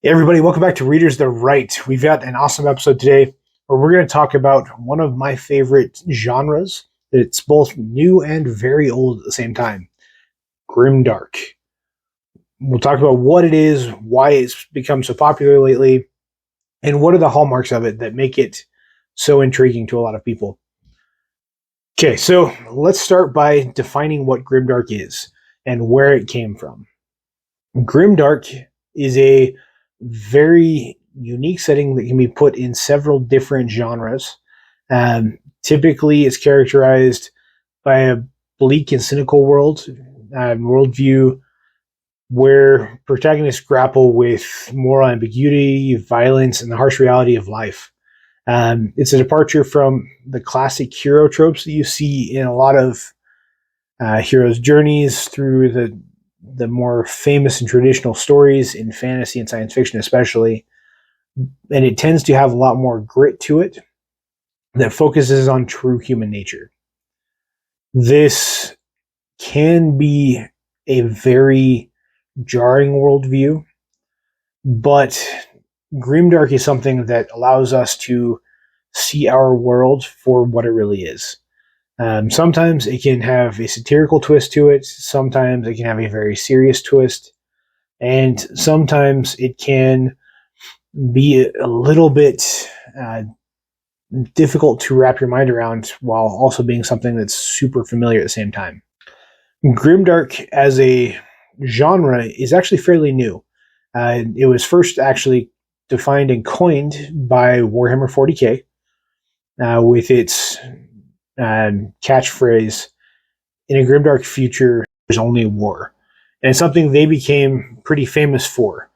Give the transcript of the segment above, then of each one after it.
Hey everybody, welcome back to Readers the Right. We've got an awesome episode today where we're going to talk about one of my favorite genres. It's both new and very old at the same time. Grimdark. We'll talk about what it is, why it's become so popular lately, and what are the hallmarks of it that make it so intriguing to a lot of people. Okay, so let's start by defining what Grimdark is and where it came from. Grimdark is a very unique setting that can be put in several different genres. Typically, it's characterized by a bleak and cynical worldview where protagonists grapple with moral ambiguity, violence, and the harsh reality of life. It's a departure from the classic hero tropes that you see in a lot of heroes' journeys through the more famous and traditional stories in fantasy and science fiction especially, and it tends to have a lot more grit to it that focuses on true human nature. This can be a very jarring worldview, but Grimdark is something that allows us to see our world for what it really is. Sometimes it can have a satirical twist to it. Sometimes it can have a very serious twist. And sometimes it can be a little bit difficult to wrap your mind around while also being something that's super familiar at the same time. Grimdark as a genre is actually fairly new. It was first actually defined and coined by Warhammer 40k with its catchphrase, "In a grimdark future, there's only war." And it's something they became pretty famous for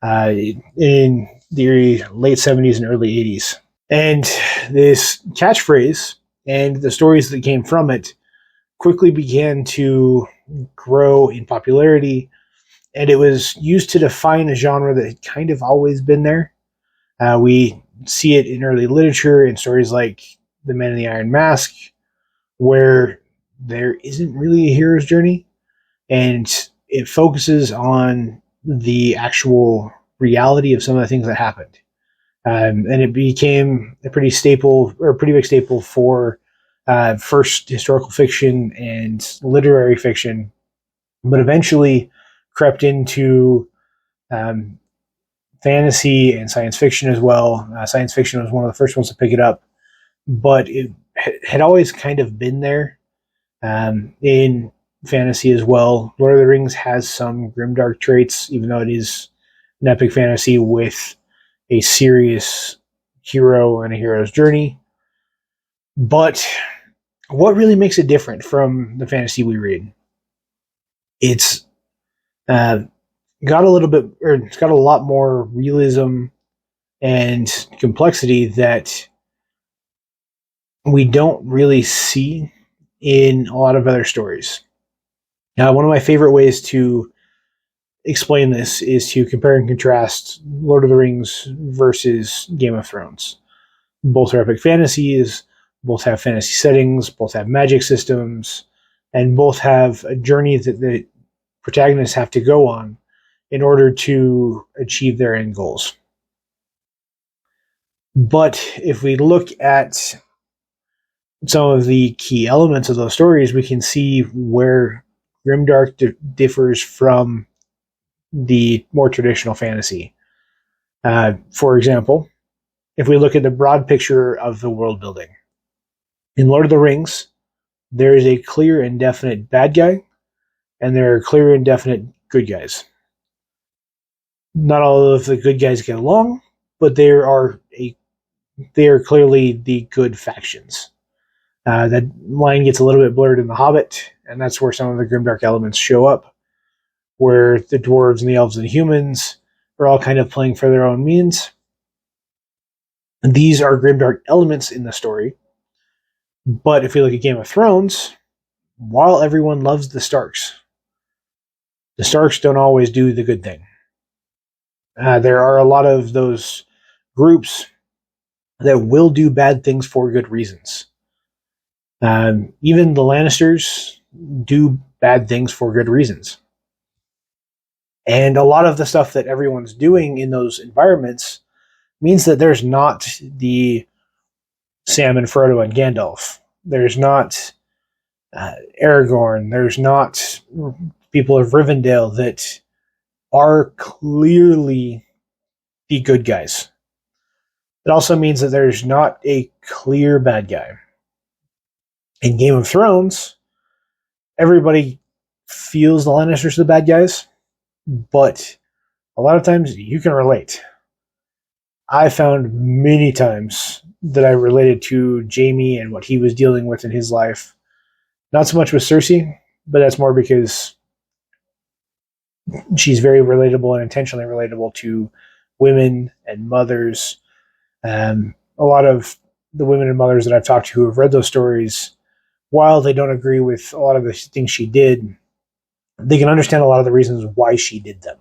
in the late 70s and early 80s. And this catchphrase and the stories that came from it quickly began to grow in popularity, and it was used to define a genre that had kind of always been there. We see it in early literature in stories like The Man in the Iron Mask, where there isn't really a hero's journey, and it focuses on the actual reality of some of the things that happened. And it became a pretty big staple for first historical fiction and literary fiction, but eventually crept into fantasy and science fiction as well. Science fiction was one of the first ones to pick it up, but it had always kind of been there in fantasy as well. Lord of the Rings has some grimdark traits, even though it is an epic fantasy with a serious hero and a hero's journey. But what really makes it different from the fantasy we read? It's got a lot more realism and complexity that we don't really see in a lot of other stories. Now, one of my favorite ways to explain this is to compare and contrast Lord of the Rings versus Game of Thrones. Both are epic fantasies, both have fantasy settings, both have magic systems, and both have a journey that the protagonists have to go on in order to achieve their end goals. But if we look at some of the key elements of those stories, we can see where Grimdark differs from the more traditional fantasy. For example, if we look at the broad picture of the world building, in Lord of the Rings, there is a clear and definite bad guy, and there are clear and definite good guys. Not all of the good guys get along, but they are clearly the good factions. That line gets a little bit blurred in The Hobbit, and that's where some of the grimdark elements show up, where the dwarves and the elves and the humans are all kind of playing for their own means. And these are grimdark elements in the story. But if we look at Game of Thrones, while everyone loves the Starks don't always do the good thing. There are a lot of those groups that will do bad things for good reasons. Even the Lannisters do bad things for good reasons. And a lot of the stuff that everyone's doing in those environments means that there's not the Sam and Frodo and Gandalf. There's not Aragorn. There's not people of Rivendell that are clearly the good guys. It also means that there's not a clear bad guy. In Game of Thrones, everybody feels the Lannisters are the bad guys, but a lot of times you can relate. I found many times that I related to Jaime and what he was dealing with in his life. Not so much with Cersei, but that's more because she's very relatable and intentionally relatable to women and mothers. A lot of the women and mothers that I've talked to who have read those stories, while they don't agree with a lot of the things she did, they can understand a lot of the reasons why she did them.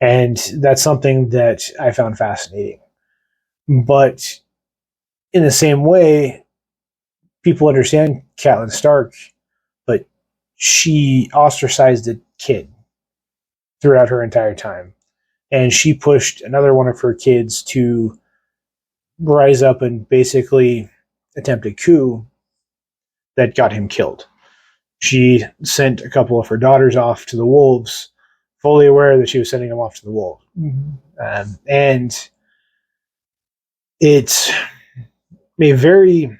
And that's something that I found fascinating. But in the same way, people understand Catelyn Stark, but she ostracized a kid throughout her entire time. And she pushed another one of her kids to rise up and basically attempt a coup that got him killed. She sent a couple of her daughters off to the wolves, fully aware that she was sending them off to the wolves. And it's a very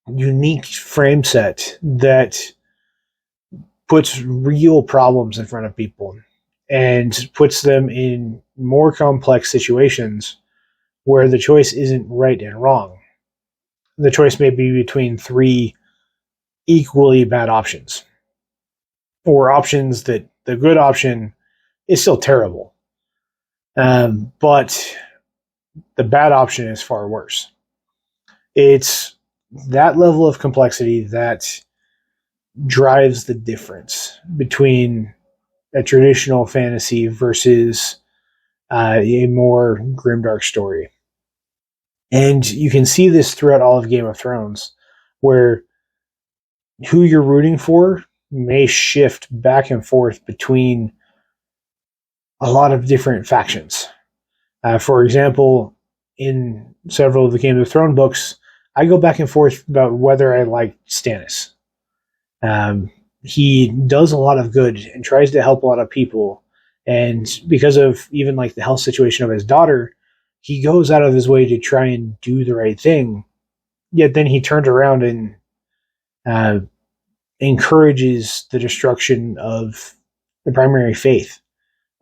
unique frame set that puts real problems in front of people and puts them in more complex situations where the choice isn't right and wrong. The choice may be between three equally bad options, or options that the good option is still terrible, but the bad option is far worse. It's that level of complexity that drives the difference between a traditional fantasy versus a more grimdark story. And you can see this throughout all of Game of Thrones, where who you're rooting for may shift back and forth between a lot of different factions. For example, in several of the Game of Thrones books, I go back and forth about whether I like Stannis. He does a lot of good and tries to help a lot of people. And because of even like the health situation of his daughter, he goes out of his way to try and do the right thing. Yet then he turns around and encourages the destruction of the primary faith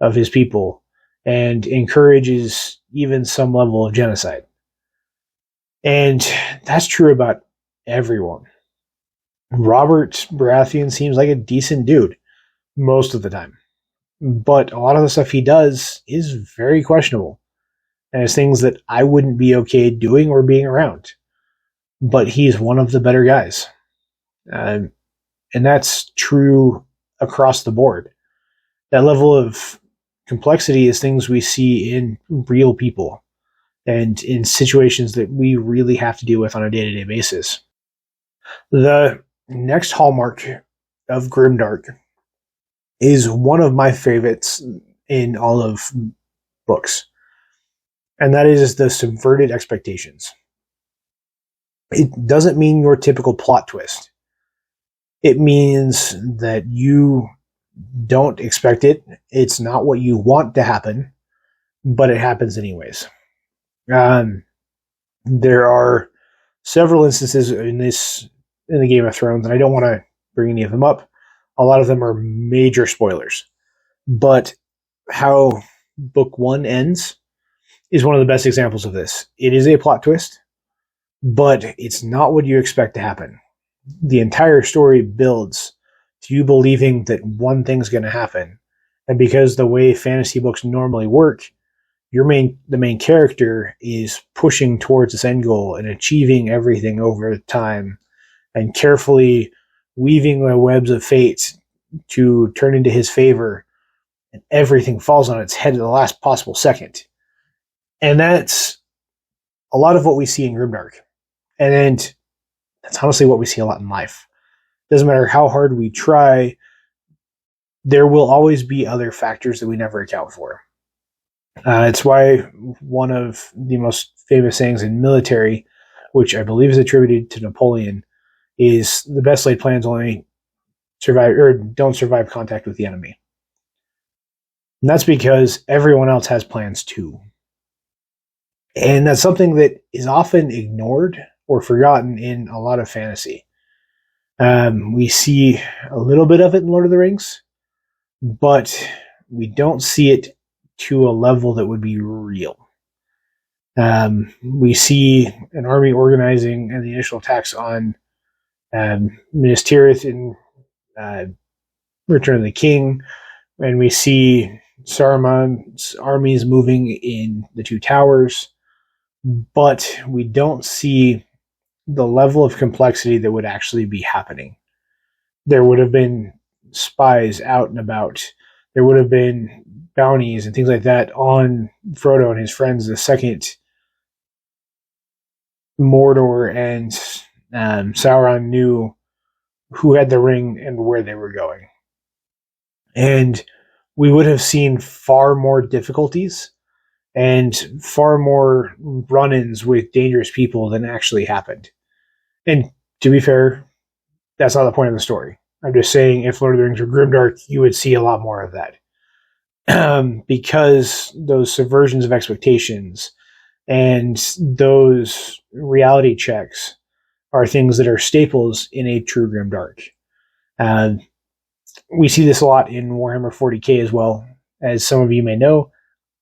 of his people and encourages even some level of genocide. And that's true about everyone. Robert Baratheon seems like a decent dude most of the time, but a lot of the stuff he does is very questionable, and it's things that I wouldn't be okay doing or being around. But he's one of the better guys, and that's true across the board. That level of complexity is things we see in real people and in situations that we really have to deal with on a day-to-day basis. The next hallmark of Grimdark is one of my favorites in all of books, and that is the subverted expectations. It doesn't mean your typical plot twist. It means that you don't expect it. It's not what you want to happen, but it happens anyways. There are several instances in the Game of Thrones, and I don't want to bring any of them up. A lot of them are major spoilers. But how book one ends is one of the best examples of this. It is a plot twist, but it's not what you expect to happen. The entire story builds to you believing that one thing's going to happen. And because the way fantasy books normally work, the main character is pushing towards this end goal and achieving everything over time and carefully weaving the webs of fate to turn into his favor, and everything falls on its head at the last possible second. And that's a lot of what we see in Grimdark. And that's honestly what we see a lot in life. Doesn't matter how hard we try, there will always be other factors that we never account for. It's why one of the most famous sayings in military, which I believe is attributed to Napoleon, is the best laid plans only survive or don't survive contact with the enemy. And that's because everyone else has plans too. And that's something that is often ignored or forgotten in a lot of fantasy. We see a little bit of it in Lord of the Rings, but we don't see it to a level that would be real. We see an army organizing and the initial attacks on Minas Tirith in Return of the King, and we see Saruman's armies moving in the Two Towers, but we don't see the level of complexity that would actually be happening. There would have been spies out and about. There would have been bounties and things like that on Frodo and his friends the second Mordor and Sauron knew who had the ring and where they were going. And we would have seen far more difficulties and far more run-ins with dangerous people than actually happened. And to be fair, that's not the point of the story. I'm just saying if Lord of the Rings were Grimdark, you would see a lot more of that. Because those subversions of expectations and those reality checks are things that are staples in a true Grimdark. We see this a lot in Warhammer 40k as well. As some of you may know,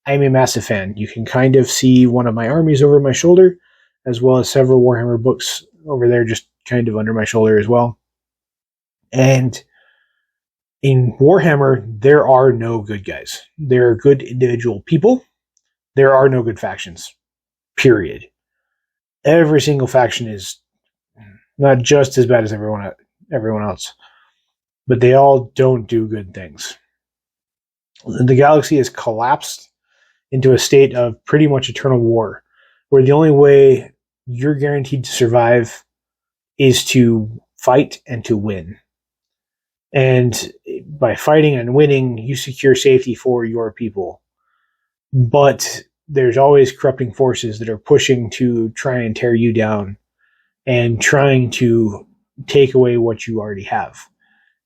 I'm a massive fan. You can kind of see one of my armies over my shoulder, as well as several Warhammer books over there just kind of under my shoulder as well. And in Warhammer, there are no good guys. There are good individual people. There are no good factions. Period. Every single faction is not just as bad as everyone else, but they all don't do good things. The galaxy has collapsed into a state of pretty much eternal war, where the only way you're guaranteed to survive is to fight and to win. And by fighting and winning, you secure safety for your people. But there's always corrupting forces that are pushing to try and tear you down and trying to take away what you already have.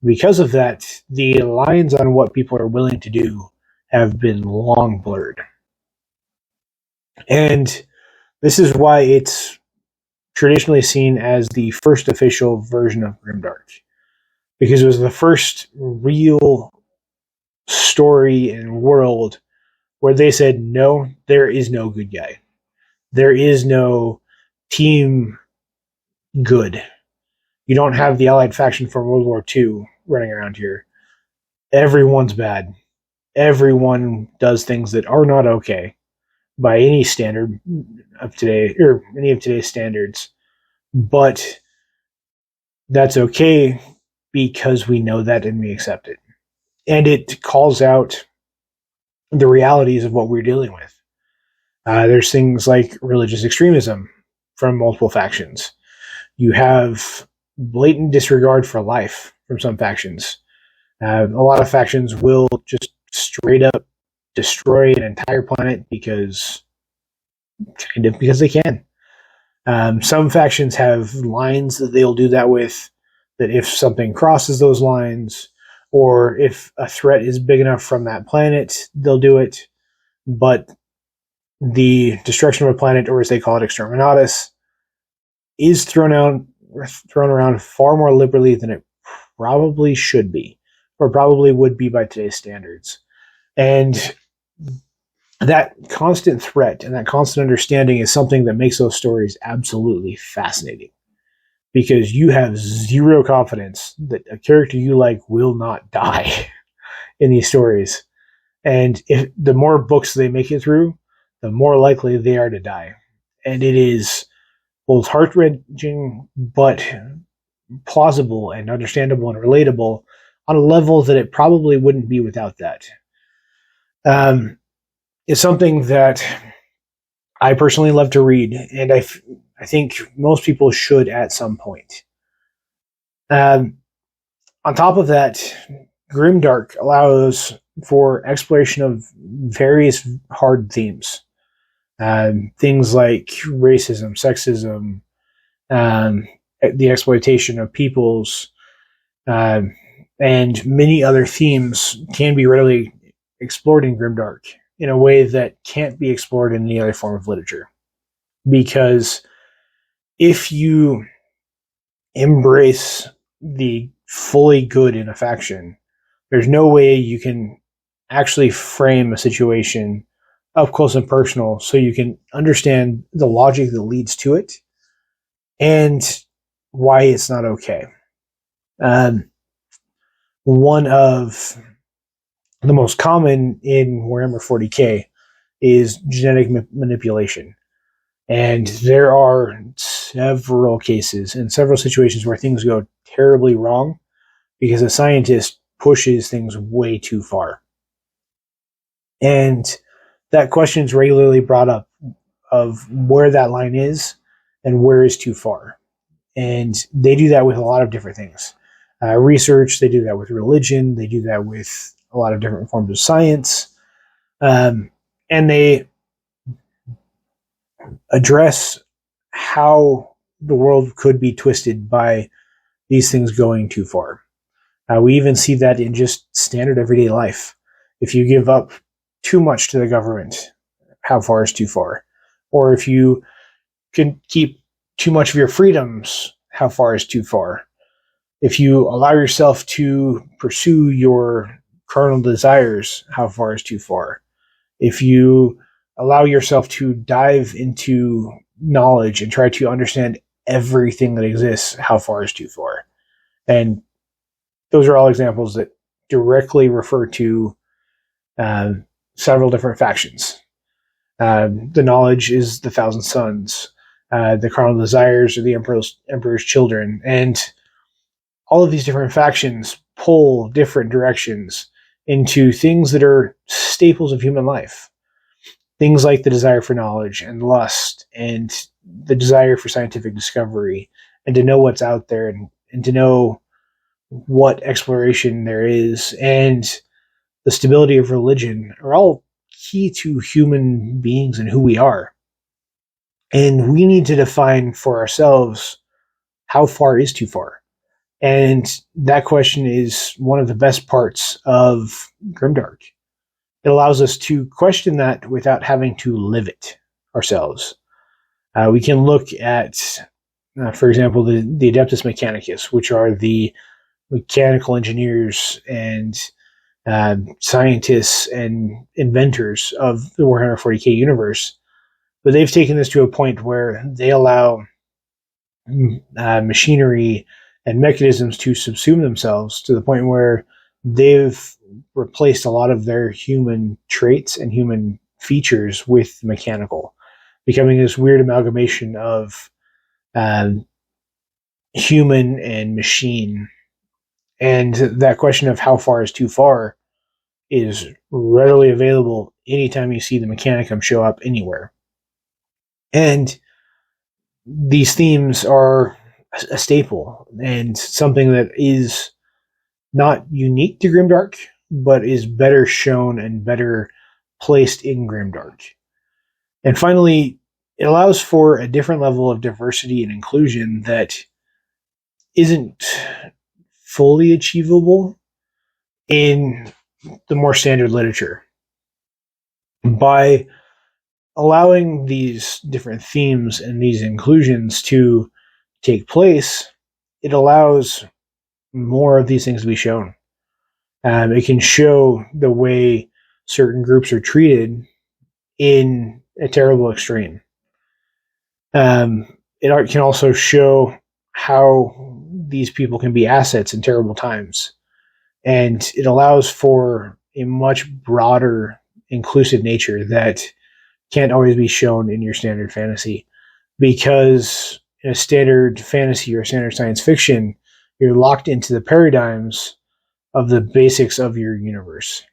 Because of that, the lines on what people are willing to do have been long blurred. And this is why it's traditionally seen as the first official version of Grimdark. Because it was the first real story and world where they said, no, there is no good guy. There is no team good. You don't have the Allied faction from World War II running around here. Everyone's bad. Everyone does things that are not okay by any standard of today, or any of today's standards. But that's okay because we know that and we accept it. And it calls out the realities of what we're dealing with. There's things like religious extremism from multiple factions. You have blatant disregard for life from some factions. A lot of factions will just straight up destroy an entire planet because they can. Some factions have lines that they'll do that with, that if something crosses those lines, or if a threat is big enough from that planet, they'll do it. But the destruction of a planet, or as they call it, exterminatus, is thrown around far more liberally than it probably should be, or probably would be by today's standards. And that constant threat and that constant understanding is something that makes those stories absolutely fascinating. Because you have zero confidence that a character you like will not die in these stories. And if the more books they make it through, the more likely they are to die. And it is both heart-wrenching, but plausible and understandable and relatable on a level that it probably wouldn't be without that. It's something that I personally love to read, and I think most people should at some point. On top of that, Grimdark allows for exploration of various hard themes. Things like racism, sexism, the exploitation of peoples, uh, and many other themes can be readily explored in Grimdark in a way that can't be explored in any other form of literature. Because if you embrace the fully good in a faction, there's no way you can actually frame a situation up close and personal so you can understand the logic that leads to it and why it's not okay. One of the most common in Warhammer 40k is genetic manipulation. And there are several cases and several situations where things go terribly wrong because a scientist pushes things way too far. And that question is regularly brought up of where that line is and where is too far. And they do that with a lot of different things. Research, they do that with religion, they do that with a lot of different forms of science. And they address how the world could be twisted by these things going too far. We even see that in just standard everyday life. If you give up too much to the government, how far is too far? Or if you can keep too much of your freedoms, how far is too far? If you allow yourself to pursue your carnal desires, how far is too far? If you allow yourself to dive into knowledge and try to understand everything that exists, how far is too far? And those are all examples that directly refer to several different factions. The knowledge is the Thousand Sons. The carnal desires are the Emperor's children. And all of these different factions pull different directions into things that are staples of human life. Things like the desire for knowledge and lust and the desire for scientific discovery and to know what's out there and to know what exploration there is and the stability of religion are all key to human beings and who we are. And we need to define for ourselves how far is too far. And that question is one of the best parts of Grimdark. It allows us to question that without having to live it ourselves. We can look at, for example, the Adeptus Mechanicus, which are the mechanical engineers and scientists and inventors of the Warhammer 40k universe. But they've taken this to a point where they allow machinery and mechanisms to subsume themselves to the point where they've replaced a lot of their human traits and human features with mechanical, becoming this weird amalgamation of human and machine. And that question of how far is too far is readily available anytime you see the Mechanicum show up anywhere. And these themes are a staple and something that is not unique to Grimdark, but is better shown and better placed in Grimdark. And finally, it allows for a different level of diversity and inclusion that isn't fully achievable in the more standard literature. By allowing these different themes and these inclusions to take place, it allows more of these things to be shown. It can show the way certain groups are treated in a terrible extreme. It can also show how these people can be assets in terrible times. And it allows for a much broader, inclusive nature that can't always be shown in your standard fantasy. Because in a standard fantasy or standard science fiction, you're locked into the paradigms of the basics of your universe.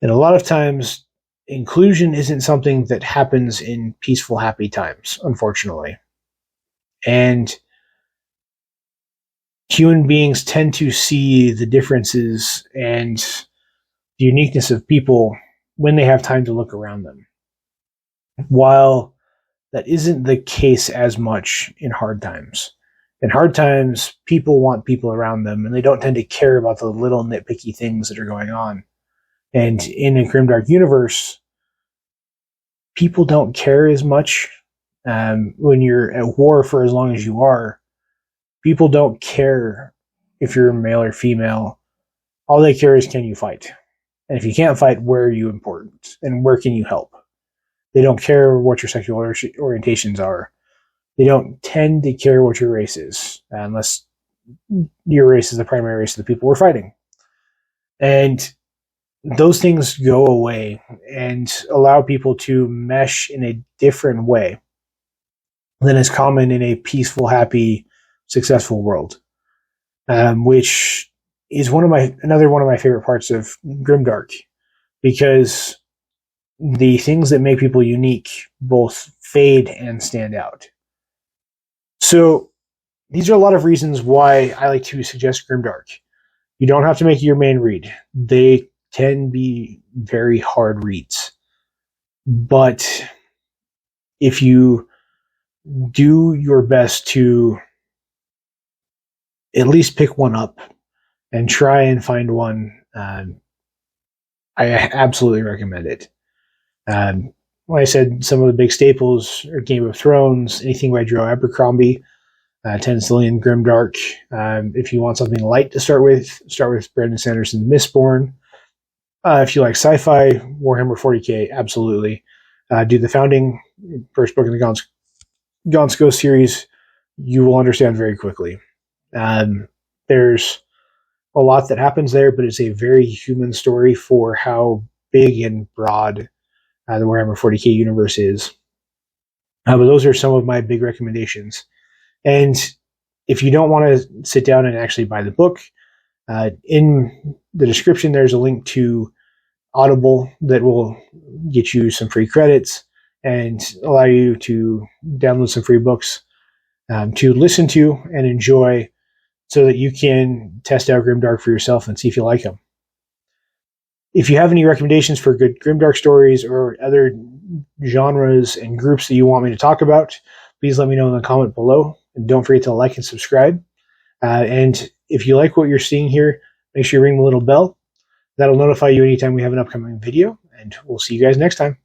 And a lot of times, inclusion isn't something that happens in peaceful, happy times, unfortunately. And human beings tend to see the differences and the uniqueness of people when they have time to look around them. While that isn't the case as much in hard times. In hard times, people want people around them, and they don't tend to care about the little nitpicky things that are going on. And in a Grimdark universe, people don't care as much. When you're at war for as long as you are, people don't care if you're male or female. All they care is, can you fight? And if you can't fight, where are you important? And where can you help? They don't care what your sexual orientations are. They don't tend to care what your race is, unless your race is the primary race of the people we're fighting. And those things go away and allow people to mesh in a different way than is common in a peaceful, happy, successful world, which is another one of my favorite parts of Grimdark, because the things that make people unique both fade and stand out. So these are a lot of reasons why I like to suggest Grimdark. You don't have to make it your main read. They can be very hard reads. But if you do your best to at least pick one up and try and find one, I absolutely recommend it. Like I said, some of the big staples are Game of Thrones, anything by Joe Abercrombie, Tennyson, Grimdark. If you want something light to start with Brandon Sanderson's Mistborn. If you like sci-fi, Warhammer 40k, absolutely. Do the Founding, first book in the Gaunt's Ghost series. You will understand very quickly. There's a lot that happens there, but it's a very human story for how big and broad the Warhammer 40k universe is. But those are some of my big recommendations. And if you don't want to sit down and actually buy the book, in the description there's a link to Audible that will get you some free credits and allow you to download some free books to listen to and enjoy, so that you can test out Grimdark for yourself and see if you like them. If you have any recommendations for good Grimdark stories or other genres and groups that you want me to talk about, please let me know in the comment below. And don't forget to like and subscribe. And if you like what you're seeing here, make sure you ring the little bell. That'll notify you anytime we have an upcoming video. And we'll see you guys next time.